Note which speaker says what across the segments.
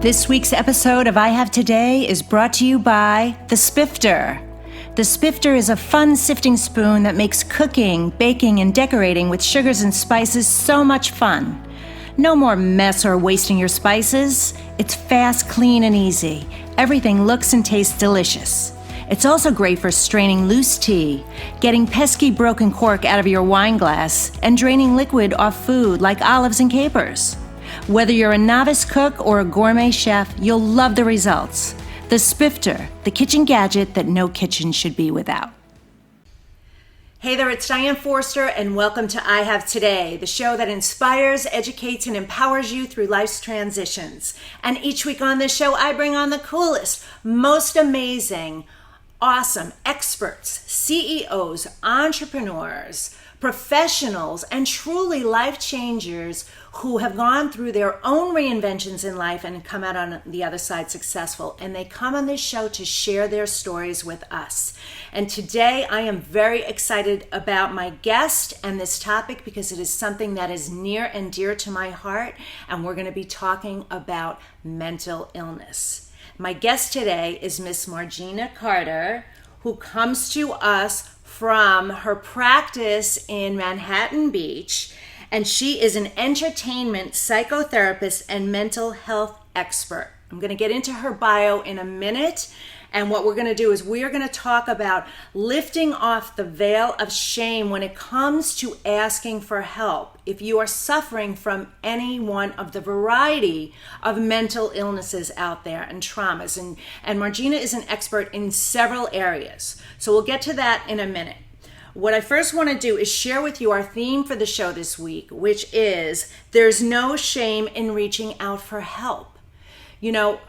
Speaker 1: This week's episode of I Have Today is brought to you by the Spifter. The Spifter is a fun sifting spoon that makes cooking, baking, and decorating with sugars and spices so much fun. No more mess or wasting your spices. It's fast, clean, and easy. Everything looks and tastes delicious. It's also great for straining loose tea, getting pesky broken cork out of your wine glass, and draining liquid off food like olives and capers. Whether you're a novice cook or a gourmet chef, you'll love the results. The Spifter, the kitchen gadget that no kitchen should be without. Hey there, it's Diane Forster, and welcome to I Have Today, the show that inspires, educates, and empowers you through life's transitions. And each week on this show, I bring on the coolest, most amazing, awesome experts, CEOs, entrepreneurs, professionals, and truly life changers who have gone through their own reinventions in life and come out on the other side successful. And they come on this show to share their stories with us. And today I am very excited about my guest and this topic because it is something that is near and dear to my heart. And we're going to be talking about mental illness. My guest today is Miss Margena Carter, who comes to us from her practice in Manhattan Beach, and she is an entertainment psychotherapist and mental health expert. I'm going to get into her bio in a minute, and what we're going to do is we are going to talk about lifting off the veil of shame when it comes to asking for help if you are suffering from any one of the variety of mental illnesses out there and traumas. And Margena is an expert in several areas. So we'll get to that in a minute. What I first want to do is share with you our theme for the show this week, which is there's no shame in reaching out for help. You know,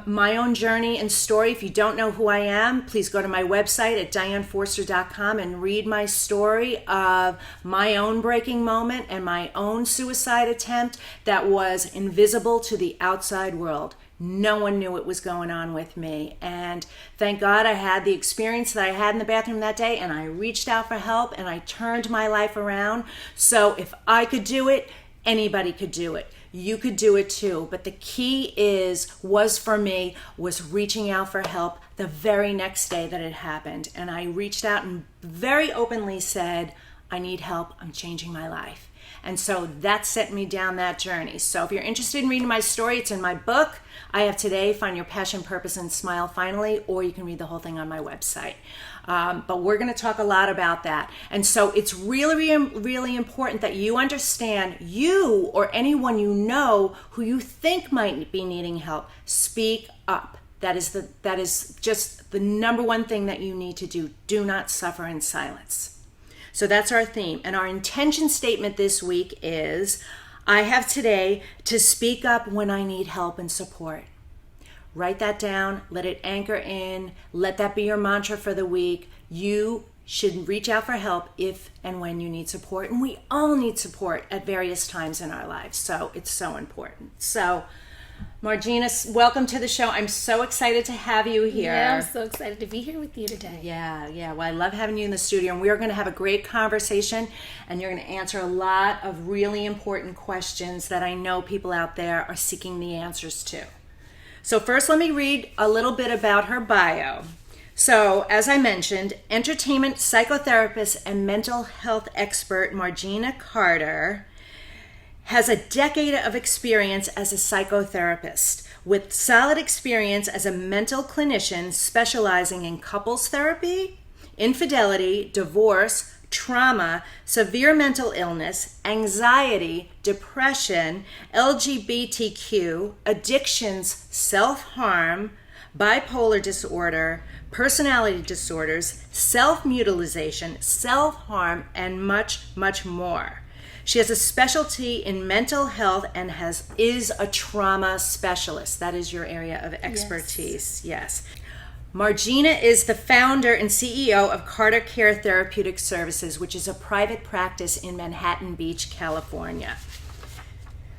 Speaker 1: my own journey and story, if you don't know who I am, please go to my website at dianeforster.com and read my story of my own breaking moment and my own suicide attempt that was invisible to the outside world. No one knew what was going on with me. And thank God I had the experience that I had in the bathroom that day, and I reached out for help and I turned my life around. So if I could do it, anybody could do it. You could do it too. But the key was reaching out for help the very next day that it happened. And I reached out and very openly said, I need help. I'm changing my life. And so that set me down that journey. So if you're interested in reading my story, it's in my book, I Have Today, Find Your Passion, Purpose, and Smile Finally, or you can read the whole thing on my website. But we're going to talk a lot about that. And so it's really, really important that you understand, you or anyone you know who you think might be needing help, speak up. That is just the number one thing that you need to do. Do not suffer in silence. So that's our theme. And our intention statement this week is, I have today to speak up when I need help and support. Write that down, let it anchor in, let that be your mantra for the week. You should reach out for help if and when you need support. And we all need support at various times in our lives. So it's so important. So Margena, welcome to the show. I'm so excited to have you here.
Speaker 2: Yeah, I'm so excited to be here with you today.
Speaker 1: Yeah. Well, I love having you in the studio, and we are going to have a great conversation, and you're going to answer a lot of really important questions that I know people out there are seeking the answers to. So first, let me read a little bit about her bio. So, as I mentioned, entertainment psychotherapist and mental health expert Margena Carter has a decade of experience as a psychotherapist with solid experience as a mental clinician specializing in couples therapy, infidelity, divorce, trauma, severe mental illness, anxiety, depression, LGBTQ, addictions, self-harm, bipolar disorder, personality disorders, self-mutilation, self-harm, and much, much more. She has a specialty in mental health and is a trauma specialist. That is your area of expertise. Yes. Margena is the founder and CEO of Carter Care Therapeutic Services, which is a private practice in Manhattan Beach, California.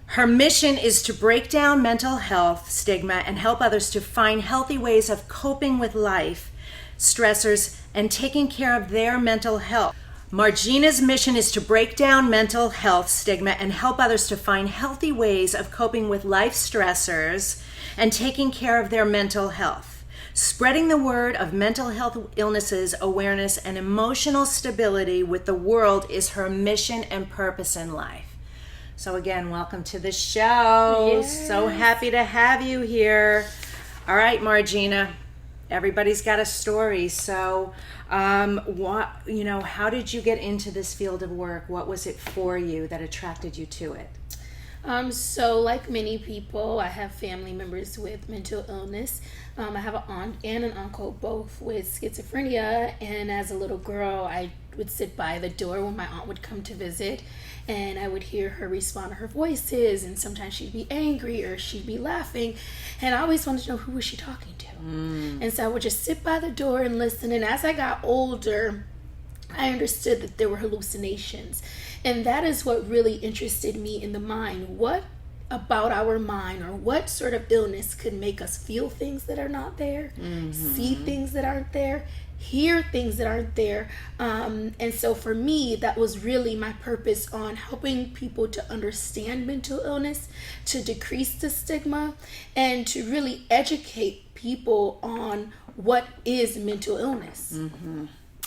Speaker 1: Her mission is to break down mental health stigma and help others to find healthy ways of coping with life stressors and taking care of their mental health. Margena's mission is to break down mental health stigma and help others to find healthy ways of coping with life stressors and taking care of their mental health. Spreading the word of mental health illnesses, awareness, and emotional stability with the world is her mission and purpose in life. So again, welcome to the show.
Speaker 2: Yes.
Speaker 1: So happy to have you here. All right, Margena, everybody's got a story. So how did you get into this field of work? What was it for you that attracted you to it?
Speaker 2: So like many people, I have family members with mental illness. I have an aunt and an uncle, both with schizophrenia. And as a little girl, I would sit by the door when my aunt would come to visit, and I would hear her respond to her voices, and sometimes she'd be angry or she'd be laughing, and I always wanted to know who was she talking to. And so I would just sit by the door and listen. And as I got older, I understood that there were hallucinations, and that is what really interested me in the mind. What about our mind, or what sort of illness could make us feel things that are not there, see things that aren't there, hear things that aren't there? And so for me, that was really my purpose on helping people to understand mental illness, to decrease the stigma, and to really educate people on what is mental illness.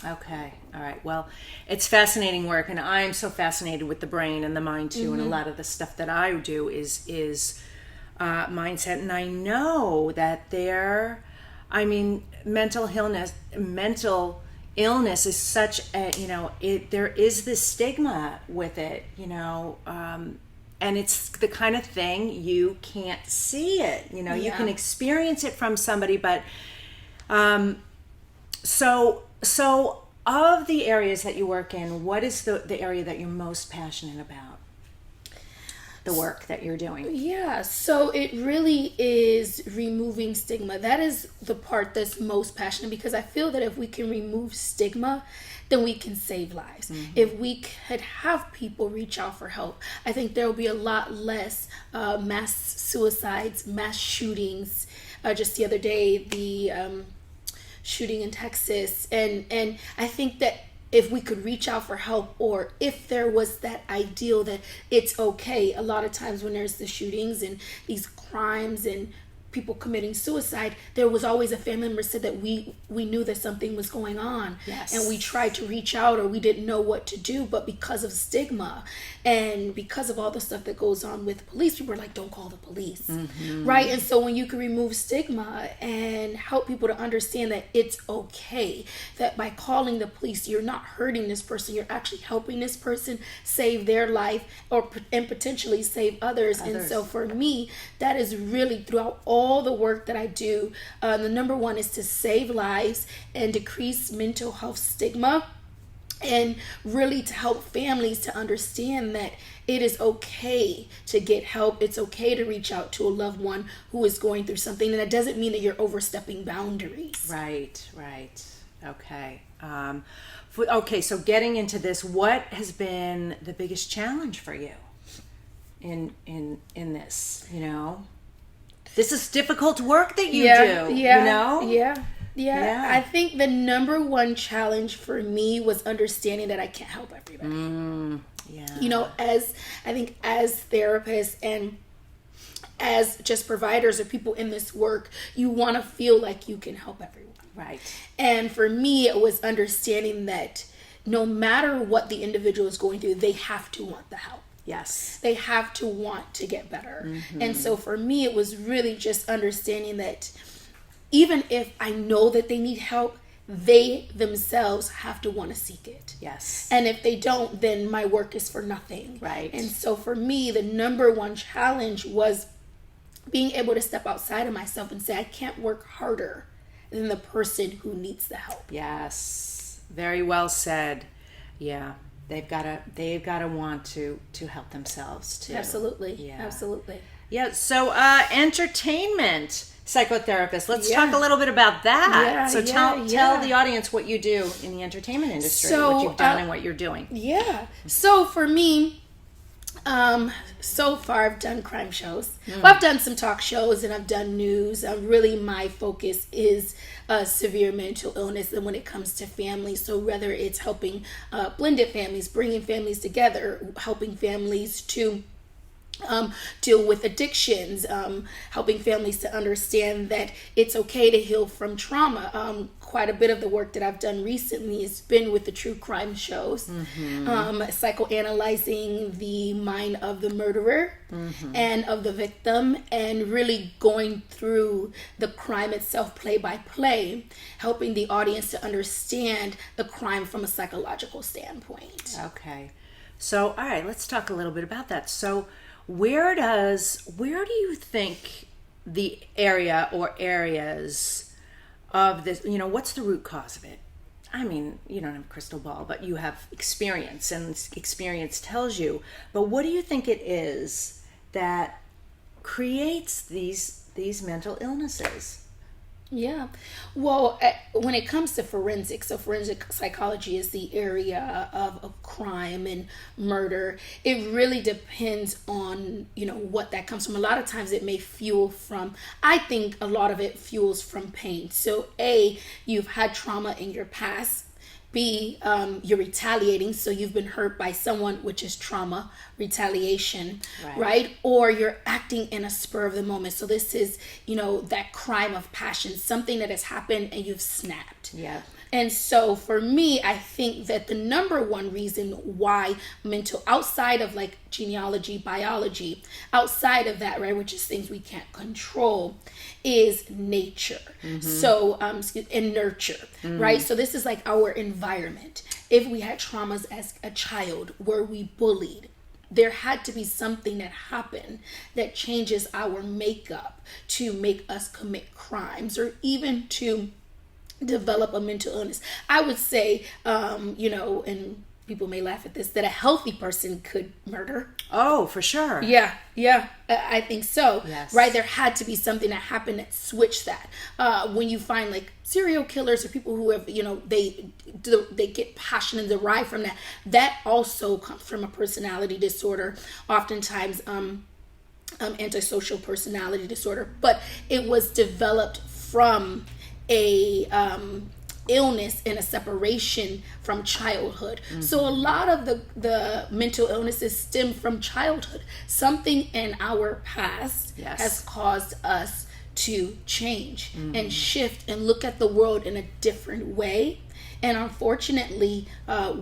Speaker 1: Okay. All right. Well, it's fascinating work, and I'm so fascinated with the brain and the mind too. And a lot of the stuff that I do is mindset. And I know that mental illness is such a, there is this stigma with it, and it's the kind of thing you can't see it. You can experience it from somebody, but So of the areas that you work in, what is the area that you're most passionate about? The work that you're doing?
Speaker 2: Yeah, so it really is removing stigma. That is the part that's most passionate, because I feel that if we can remove stigma, then we can save lives. If we could have people reach out for help, I think there will be a lot less mass suicides, mass shootings. Just the other day, the shooting in Texas, and I think that if we could reach out for help, or if there was that ideal that it's okay. A lot of times when there's the shootings and these crimes and people committing suicide, there was always a family member said that we knew that something was going on.
Speaker 1: Yes.
Speaker 2: And we tried to reach out, or we didn't know what to do, but because of stigma and because of all the stuff that goes on with police, people are like, don't call the police. Right? And so when you can remove stigma and help people to understand that it's okay, that by calling the police, you're not hurting this person, you're actually helping this person save their life, and potentially save others. And so for me, that is really throughout all the work that I do. The number one is to save lives and decrease mental health stigma, and really to help families to understand that it is okay to get help. It's okay to reach out to a loved one who is going through something, and that doesn't mean that you're overstepping boundaries.
Speaker 1: Right. Okay. Okay, so getting into this, what has been the biggest challenge for you in this, This is difficult work that you do,
Speaker 2: Yeah. I think the number one challenge for me was understanding that I can't help everybody. As therapists and as just providers or people in this work, you want to feel like you can help everyone.
Speaker 1: Right.
Speaker 2: And for me, it was understanding that no matter what the individual is going through, they have to want the help.
Speaker 1: Yes.
Speaker 2: They have to want to get better. And so for me, it was really just understanding that even if I know that they need help, they themselves have to want to seek it.
Speaker 1: Yes.
Speaker 2: And if they don't, then my work is for nothing.
Speaker 1: Right.
Speaker 2: And so for me, the number one challenge was being able to step outside of myself and say, I can't work harder than the person who needs the help.
Speaker 1: Yes. Very well said. Yeah. They've got to want to help themselves too.
Speaker 2: Absolutely.
Speaker 1: Yeah.
Speaker 2: Absolutely.
Speaker 1: Yeah. So entertainment psychotherapist. Let's talk a little bit about that. Tell the audience what you do in the entertainment industry, what you've done and what you're doing.
Speaker 2: Yeah. So for me, So far I've done crime shows. Well, I've done some talk shows and I've done news. Really my focus is severe mental illness and when it comes to families. So whether it's helping blended families, bringing families together, helping families to deal with addictions, helping families to understand that it's okay to heal from trauma. Quite a bit of the work that I've done recently has been with the true crime shows, psychoanalyzing the mind of the murderer and of the victim, and really going through the crime itself play by play, helping the audience to understand the crime from a psychological standpoint.
Speaker 1: Okay. So, all right, let's talk a little bit about that. So, where do you think the area or areas of this, what's the root cause of it? I mean, you don't have a crystal ball, but you have experience, and experience tells you. But what do you think it is that creates these mental illnesses?
Speaker 2: Yeah. Well, when it comes to forensics, so forensic psychology is the area of crime and murder. It really depends on, what that comes from. A lot of times it may fuel from, I think a lot of it fuels from pain. So A, you've had trauma in your past. B, you're retaliating, so you've been hurt by someone, which is trauma, retaliation, right? Or you're acting in a spur of the moment. So this is, that crime of passion, something that has happened and you've snapped.
Speaker 1: Yeah.
Speaker 2: And so for me, I think that the number one reason why outside of like genealogy, biology, outside of that, right, which is things we can't control, is nature. So, and nurture, right? So this is like our environment. If we had traumas as a child, were we bullied? There had to be something that happened that changes our makeup to make us commit crimes or even to develop a mental illness. I would say, and people may laugh at this, that a healthy person could murder.
Speaker 1: Oh, for sure.
Speaker 2: Yeah, I think so.
Speaker 1: Yes.
Speaker 2: Right, there had to be something that happened that switched that. When you find like serial killers or people who have, they get passion and derive from that. That also comes from a personality disorder. Oftentimes, antisocial personality disorder, but it was developed from a illness and a separation from childhood. So a lot of the mental illnesses stem from childhood. Something in our past has caused us to change and shift and look at the world in a different way. And unfortunately,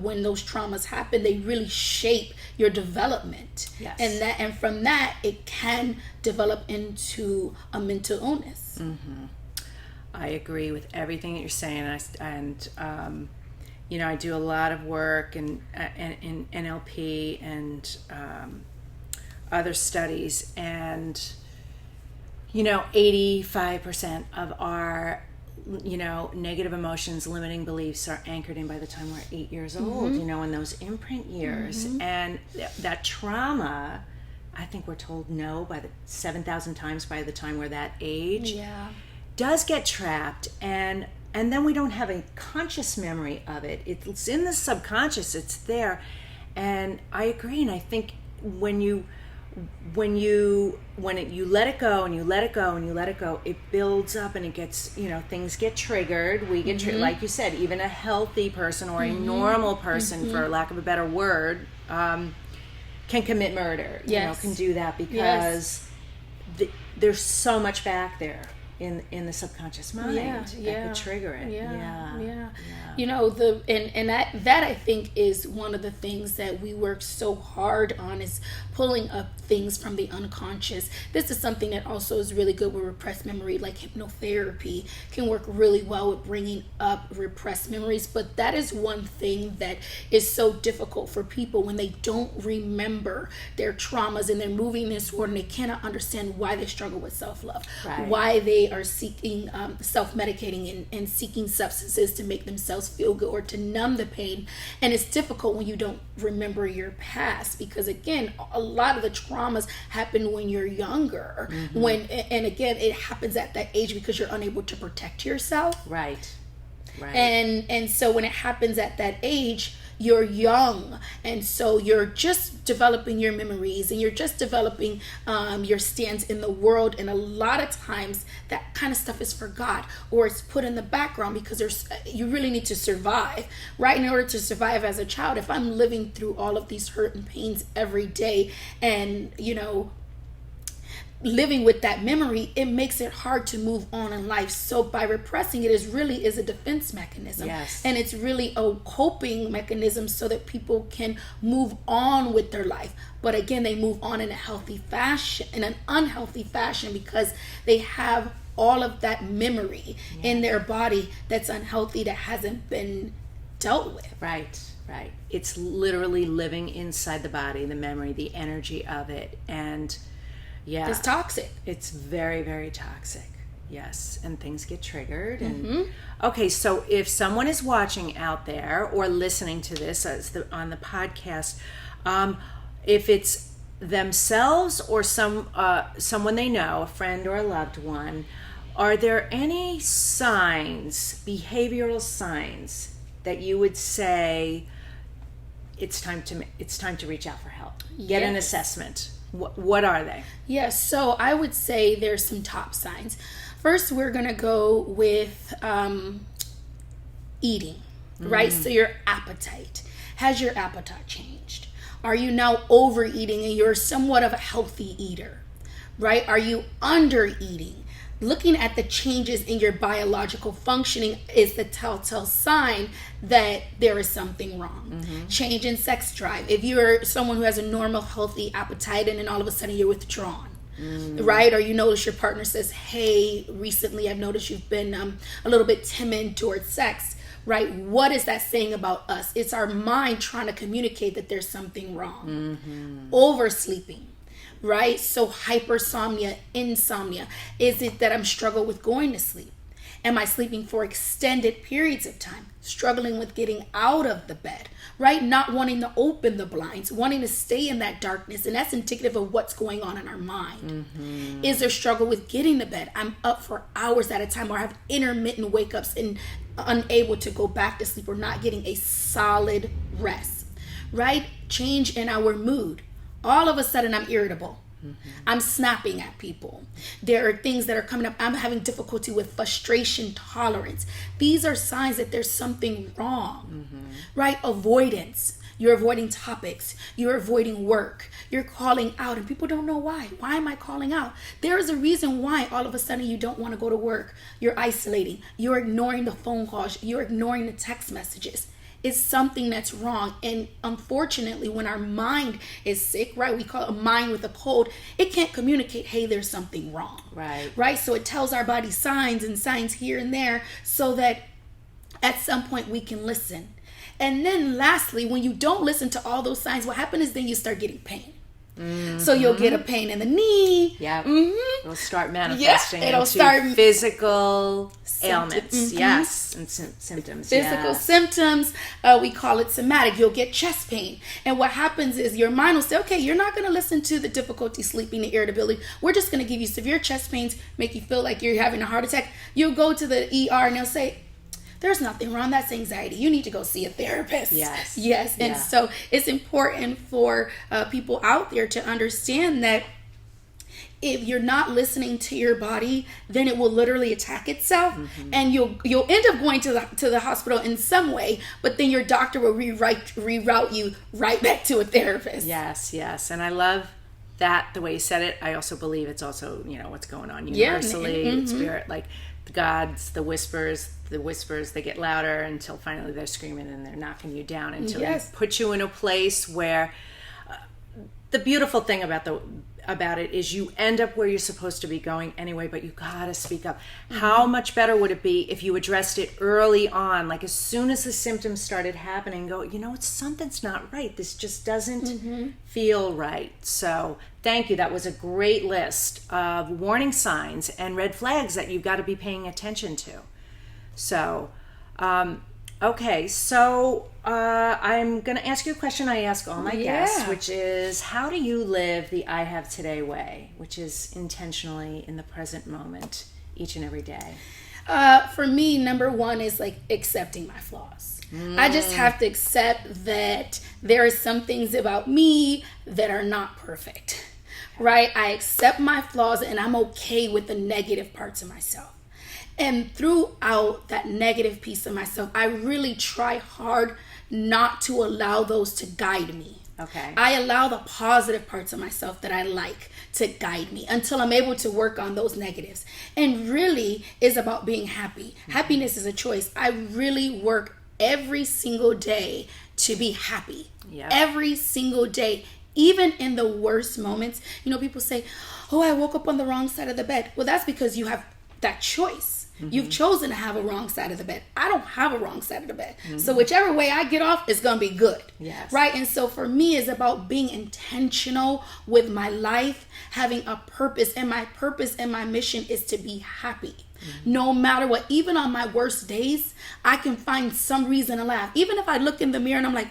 Speaker 2: when those traumas happen, they really shape your development.
Speaker 1: Yes.
Speaker 2: And from that, it can develop into a mental illness.
Speaker 1: I agree with everything that you're saying, I do a lot of work in NLP and other studies, and 85% of our negative emotions, limiting beliefs are anchored in by the time we're 8 years old. In those imprint years, and that trauma, I think we're told no by the 7,000 times by the time we're that age.
Speaker 2: Yeah.
Speaker 1: Does get trapped, and then we don't have a conscious memory of it. It's in the subconscious, it's there. And I agree, and I think when you let it go and you let it go and you let it go, it builds up and it gets, things get triggered. We get like you said, even a healthy person or a normal person, for lack of a better word, can commit murder. Can do that because there's so much back there in the subconscious mind that could trigger it.
Speaker 2: Yeah. That I think is one of the things that we work so hard on, is pulling up things from the unconscious. This is something that also is really good with repressed memory, like hypnotherapy can work really well with bringing up repressed memories. But that is one thing that is so difficult for people when they don't remember their traumas and they're moving this forward and they cannot understand why they struggle with self-love, why they are seeking self-medicating and seeking substances to make themselves feel good or to numb the pain. And it's difficult when you don't remember your past, because again, a lot of the traumas happen when you're younger, and again, it happens at that age because you're unable to protect yourself.
Speaker 1: Right.
Speaker 2: And so when it happens at that age, you're young, and so you're just developing your memories, and you're just developing your stance in the world. And a lot of times that kind of stuff is forgot, or it's put in the background because you really need to survive, right? In order to survive as a child, if I'm living through all of these hurt and pains every day, and living with that memory, it makes it hard to move on in life. So by repressing it is a defense mechanism.
Speaker 1: Yes.
Speaker 2: And it's really a coping mechanism so that people can move on with their life. But again, they move on in an unhealthy fashion, because they have all of that memory in their body that's unhealthy, that hasn't been dealt with.
Speaker 1: Right. It's literally living inside the body, the memory, the energy of it. And yeah,
Speaker 2: it's toxic.
Speaker 1: It's very, very toxic. Yes. And things get triggered. And okay, so if someone is watching out there or listening to this on the podcast, if it's themselves or someone they know, a friend or a loved one, are there any signs, behavioral signs, that you would say it's time to reach out for help, get an assessment? What are they?
Speaker 2: Yes, so I would say there's some top signs. First, we're going to go with eating, right? So your appetite. Has your appetite changed? Are you now overeating and you're somewhat of a healthy eater, right? Are you under-eating? Looking at the changes in your biological functioning is the telltale sign that there is something wrong. Change in sex drive. If you're someone who has a normal, healthy appetite and then all of a sudden you're withdrawn, right? Or you notice your partner says, hey, recently I've noticed you've been a little bit timid towards sex, right? What is that saying about us? It's our mind trying to communicate that there's something wrong. Oversleeping. Right? So hypersomnia, insomnia. Is it that I'm struggling with going to sleep? Am I sleeping for extended periods of time? Struggling with getting out of the bed, right? Not wanting to open the blinds, wanting to stay in that darkness. And that's indicative of what's going on in our mind. Is there struggle with getting to bed? I'm up for hours at a time, or I have intermittent wake-ups and unable to go back to sleep, or not getting a solid rest, right? Change in our mood. All of a sudden, I'm irritable. I'm snapping at people. There are things that are coming up. I'm having difficulty with frustration tolerance. These are signs that there's something wrong, right? Avoidance. You're avoiding topics. You're avoiding work. You're calling out, and people don't know why. Why am I calling out? There is a reason why all of a sudden you don't want to go to work. You're isolating. You're ignoring the phone calls. You're ignoring the text messages. It's something that's wrong. And unfortunately, when our mind is sick, right, we call it a mind with a cold, it can't communicate, hey, there's something wrong. Right? So it tells our body signs here and there, so that at some point we can listen. And then lastly, when you don't listen to all those signs, what happens is then you start getting pain. So you'll get a pain in the knee.
Speaker 1: It'll start manifesting
Speaker 2: it'll start
Speaker 1: physical ailments. And symptoms.
Speaker 2: Physical symptoms. We call it somatic. You'll get chest pain. And what happens is your mind will say, okay, you're not going to listen to the difficulty sleeping, the irritability. We're just going to give you severe chest pains, make you feel like you're having a heart attack. You'll go to the ER and they'll say, there's nothing wrong. That's anxiety. You need to go see a therapist. Yes. And so it's important for people out there to understand that if you're not listening to your body, then it will literally attack itself, and you'll end up going to the hospital in some way, but then your doctor will reroute you right back to a therapist.
Speaker 1: Yes. And I love that, the way you said it. I also believe it's also, what's going on universally, spirit, like the gods, the whispers, they get louder until finally they're screaming and they're knocking you down until they put you in a place where the beautiful thing about it is you end up where you're supposed to be going anyway, but you gotta speak up. How much better would it be if you addressed it early on, like as soon as the symptoms started happening, go, something's not right. This just doesn't feel right. So thank you. That was a great list of warning signs and red flags that you've got to be paying attention to. So, okay, so I'm going to ask you a question I ask all my guests, which is, how do you live the I Have Today way, which is intentionally in the present moment each and every day?
Speaker 2: For me, number one is like accepting my flaws. I just have to accept that there are some things about me that are not perfect, right? I accept my flaws and I'm okay with the negative parts of myself. And throughout that negative piece of myself, I really try hard not to allow those to guide me.
Speaker 1: Okay.
Speaker 2: I allow the positive parts of myself that I like to guide me until I'm able to work on those negatives. And really is about being happy. Happiness is a choice. I really work every single day to be happy.
Speaker 1: Yep.
Speaker 2: Every single day. Even in the worst moments. You know, people say, oh, I woke up on the wrong side of the bed. Well, that's because you have that choice. You've chosen to have a wrong side of the bed. I don't have a wrong side of the bed. So whichever way I get off is going to be good.
Speaker 1: Yes.
Speaker 2: Right? And so for me, it's about being intentional with my life, having a purpose. And my purpose and my mission is to be happy. No matter what. Even on my worst days, I can find some reason to laugh. Even if I look in the mirror and I'm like,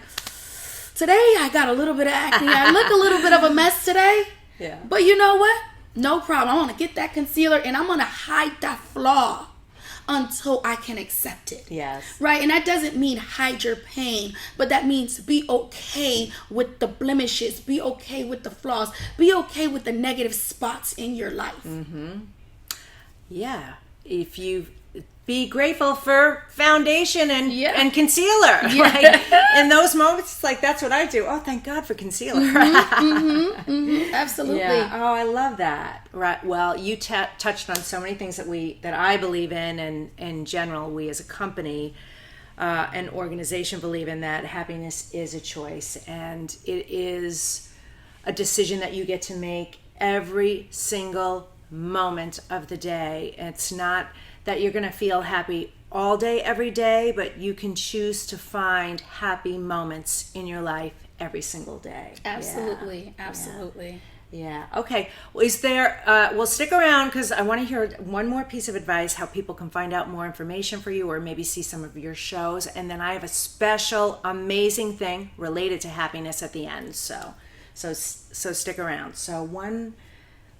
Speaker 2: today I got a little bit of acne. I look a little bit of a mess today.
Speaker 1: Yeah.
Speaker 2: But you know what? No problem. I'm going to get that concealer and I'm going to hide that flaw until I can accept it.
Speaker 1: Yes.
Speaker 2: Right? And that doesn't mean hide your pain, but that means be okay with the blemishes, be okay with the flaws, be okay with the negative spots in your life.
Speaker 1: Yeah. If you be grateful for foundation and concealer.
Speaker 2: Yeah.
Speaker 1: Right? In those moments, it's like, that's what I do. Oh, thank God for concealer.
Speaker 2: Absolutely.
Speaker 1: Yeah. Oh, I love that. Right. Well, you touched on so many things that I believe in, and in general, we as a company, an organization believe in, that happiness is a choice, and it is a decision that you get to make every single moment of the day. It's not that you're going to feel happy all day, every day, but you can choose to find happy moments in your life every single day.
Speaker 2: Absolutely. Absolutely.
Speaker 1: Yeah. Okay. Well, is there, well, stick around because I want to hear one more piece of advice, how people can find out more information for you or maybe see some of your shows. And then I have a special, amazing thing related to happiness at the end. So stick around. So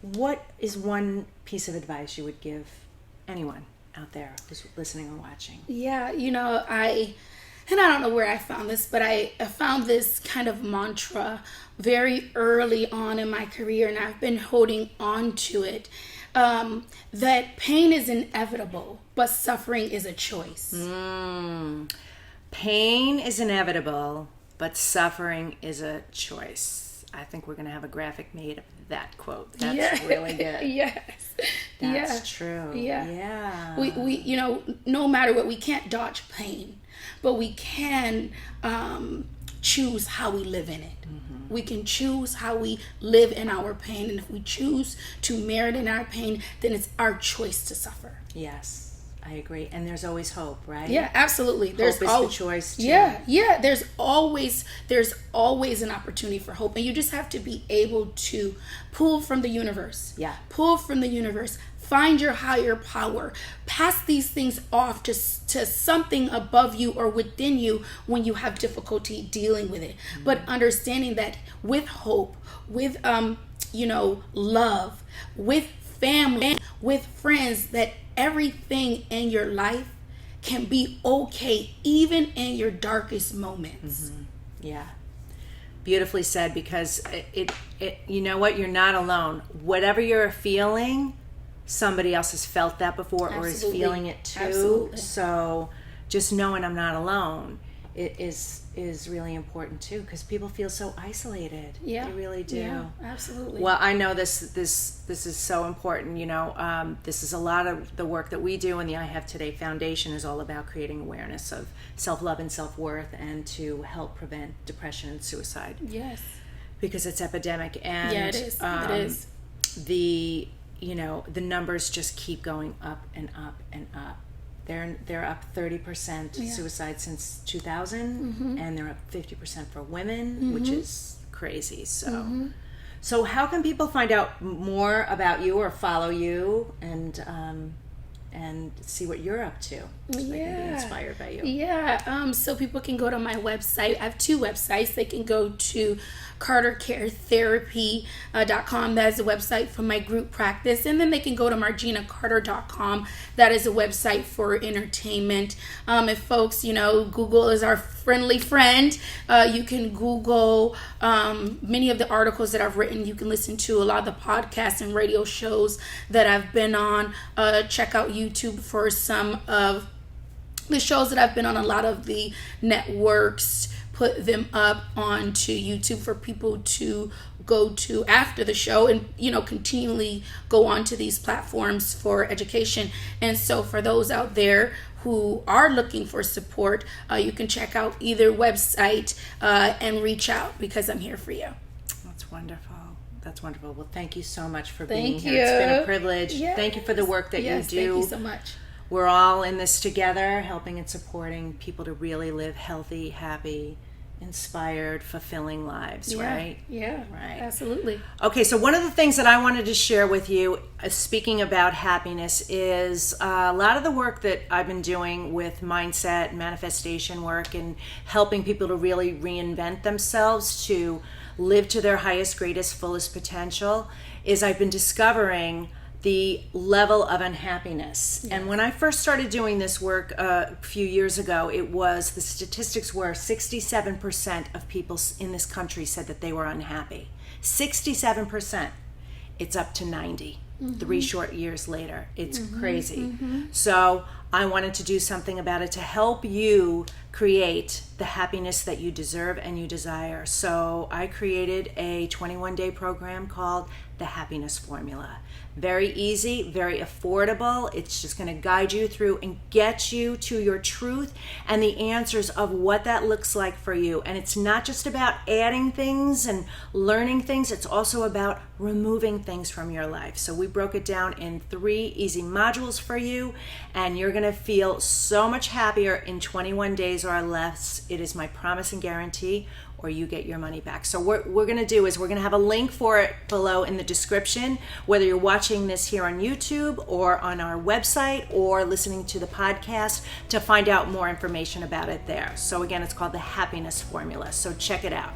Speaker 1: what is one piece of advice you would give anyone out there who's listening or watching?
Speaker 2: Yeah, you know, I don't know where I found this, but I found this kind of mantra very early on in my career, and I've been holding on to it, that pain is inevitable, but suffering is a choice.
Speaker 1: Pain is inevitable, but suffering is a choice. I think we're going to have a graphic made of that quote. That's really good.
Speaker 2: Yes.
Speaker 1: That's true.
Speaker 2: Yeah. We you know, no matter what, we can't dodge pain, but we can choose how we live in it. We can choose how we live in our pain, and if we choose to merit in our pain, then it's our choice to suffer.
Speaker 1: Yes. I agree. And there's always hope, right?
Speaker 2: Yeah, absolutely.
Speaker 1: Hope is the choice too.
Speaker 2: Yeah. There's always an opportunity for hope. And you just have to be able to pull from the universe.
Speaker 1: Yeah.
Speaker 2: Pull from the universe. Find your higher power. Pass these things off to something above you or within you when you have difficulty dealing with it. But understanding that with hope, with love, with family, with friends, that everything in your life can be okay even in your darkest moments.
Speaker 1: Yeah. Beautifully said, because it you know what, you're not alone. Whatever you're feeling, somebody else has felt that before. Absolutely. Or is feeling it too.
Speaker 2: Absolutely.
Speaker 1: So just knowing I'm not alone is really important too, because people feel so isolated.
Speaker 2: Yeah,
Speaker 1: they really do.
Speaker 2: Yeah, absolutely.
Speaker 1: Well, I know this is so important. You know, this is a lot of the work that we do, and the I Have Today Foundation is all about creating awareness of self-love and self-worth, and to help prevent depression and suicide.
Speaker 2: Yes,
Speaker 1: because it's epidemic, and
Speaker 2: yeah, it is. It is.
Speaker 1: The numbers just keep going up and up and up. They're up 30% suicide since 2000, and they're up 50% for women, which is crazy. So how can people find out more about you or follow you and and see what you're up to. So they can be inspired by you.
Speaker 2: Yeah. So people can go to my website. I have 2 websites. They can go to cartercaretherapy.com. That is a website for my group practice. And then they can go to margenacarter.com. That is a website for entertainment. If folks, Google is our friendly friend. You can Google many of the articles that I've written. You can listen to a lot of the podcasts and radio shows that I've been on. Check out YouTube for some of the shows that I've been on. A lot of the networks put them up onto YouTube for people to go to after the show and continually go onto these platforms for education. And so for those out there who are looking for support, you can check out either website and reach out, because I'm here for you.
Speaker 1: That's wonderful. That's wonderful. Well, thank you so much for being here.
Speaker 2: You.
Speaker 1: It's been a privilege.
Speaker 2: Yes.
Speaker 1: Thank you for the work that you do.
Speaker 2: Thank you so much.
Speaker 1: We're all in this together, helping and supporting people to really live healthy, happy, inspired, fulfilling lives, right?
Speaker 2: Yeah,
Speaker 1: right.
Speaker 2: Absolutely.
Speaker 1: Okay, so one of the things that I wanted to share with you, speaking about happiness, is a lot of the work that I've been doing with mindset, manifestation work, and helping people to really reinvent themselves to live to their highest, greatest, fullest potential, is I've been discovering the level of unhappiness. Yeah. And when I first started doing this work a few years ago, the statistics were 67% of people in this country said that they were unhappy. 67%. It's up to 90. 3 short years later. It's crazy. So I wanted to do something about it to help you create the happiness that you deserve and you desire. So I created a 21-day program called The Happiness Formula. Very easy, very affordable. It's just going to guide you through and get you to your truth and the answers of what that looks like for you. And it's not just about adding things and learning things. It's also about removing things from your life. So we broke it down in 3 easy modules for you, and you're going to feel so much happier in 21 days or less. It is my promise and guarantee, or you get your money back. So what we're going to do is we're going to have a link for it below in the description, whether you're watching this here on YouTube or on our website or listening to the podcast, to find out more information about it there. So again, it's called The Happiness Formula. So check it out.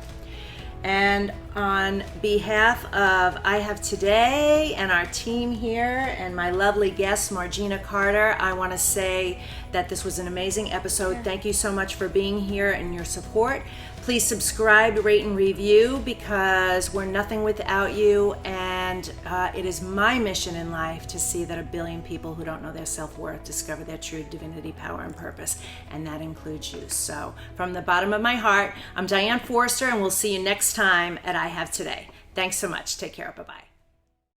Speaker 1: And on behalf of I Have Today and our team here and my lovely guest, Margena Carter, I want to say that this was an amazing episode. Yeah. Thank you so much for being here and your support. Please subscribe, rate, and review, because we're nothing without you. And it is my mission in life to see that 1 billion people who don't know their self-worth discover their true divinity, power, and purpose. And that includes you. So from the bottom of my heart, I'm Diane Forster, and we'll see you next time at I Have Today. Thanks so much. Take care. Bye-bye.